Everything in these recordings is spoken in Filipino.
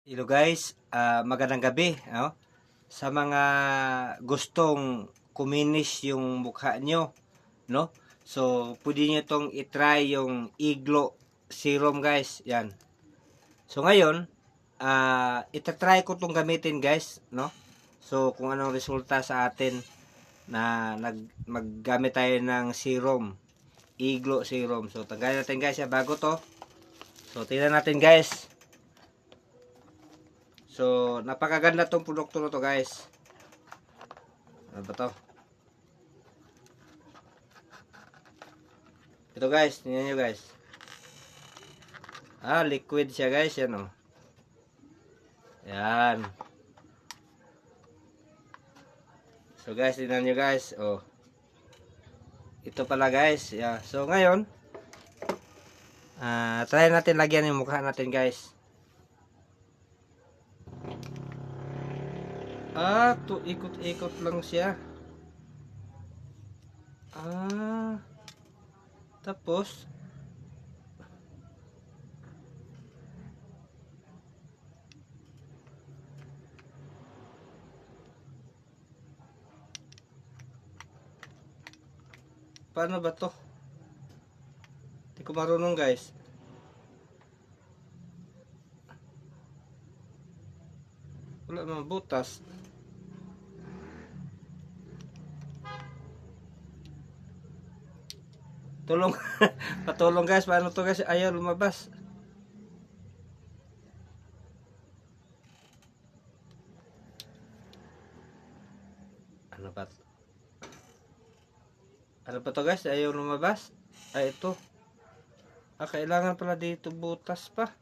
Hello guys, magandang gabi. No? Sa mga gustong kuminis yung mukha nyo, no? So, pwede nyo itong itry yung Iglo Serum guys. Yan. So, ngayon, itatry ko itong gamitin guys, no? So, kung anong resulta sa atin na maggamit tayo ng serum. Iglo Serum. So, tanggalin natin guys ya bago to. So, tingnan natin guys. So, napakaganda tong produkto na to guys. Ano ba to? Ito guys, tingnan nyo guys. Liquid siya guys. Yan o. Yan. So guys, tingnan nyo guys. Oh. Ito pala guys. Yeah. So ngayon, try natin lagyan yung mukha natin guys. To ikot-ikot lang siya. Tapos paano ba to? Hindi ko marunong guys. Wala mga butas. Tulong. Patulong guys, paano to guys? Ayaw lumabas. Ano ba? Ano ba to guys? Ayaw lumabas. Ito. Kailangan pala dito butas pa.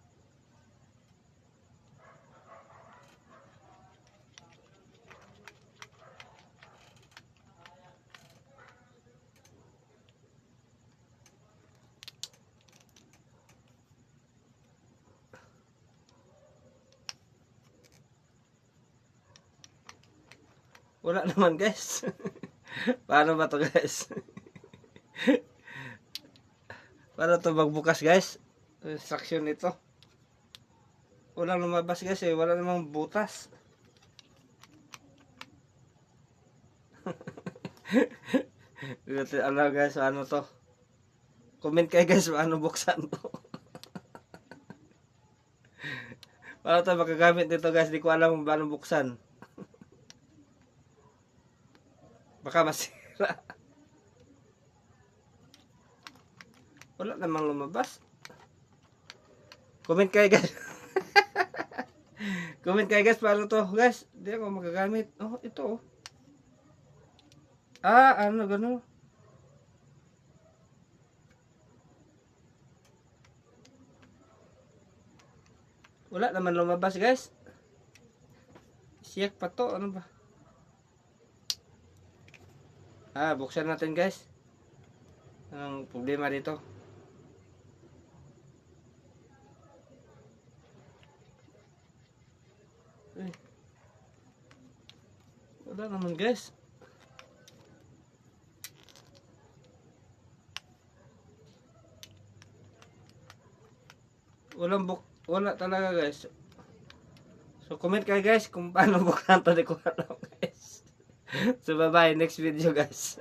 Wala naman guys. Paano ba to guys? Paano to magbukas guys? Instruction nito. Walang lumabas guys wala namang butas. Alam guys, ano to? Comment kayo guys, paano buksan to? Paano tayo makagamit nito guys? Di ko alam kung paano buksan. Baka masira. Wala namang lumabas. Comment kayo guys. Comment kayo guys, paano to guys? Di ako magagamit. Ito ano gano'n? Wala naman lumabas guys. Siyak pa to, ano ba? Buksan natin guys. Anong problema dito? Wala naman guys. Wala talaga guys. So comment kayo guys kung paano buksan to, di ko alam guys. So bye bye, next video guys.